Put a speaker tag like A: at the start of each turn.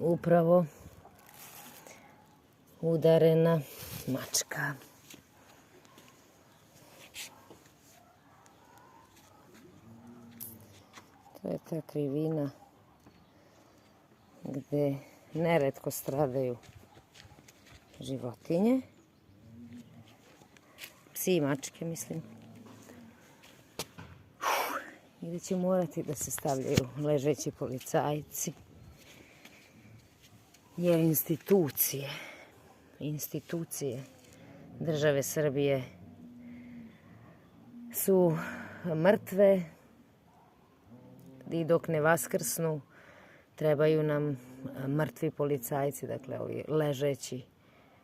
A: upravo udarena mačka. To je ta krivina gde neretko stradaju životinje, psi i mačke, mislim. I da će morati da se stavljaju ležeći policajci, jer institucije države Srbije su mrtve i dok ne vaskrsnu trebaju nam mrtvi policajci, dakle ovi ležeći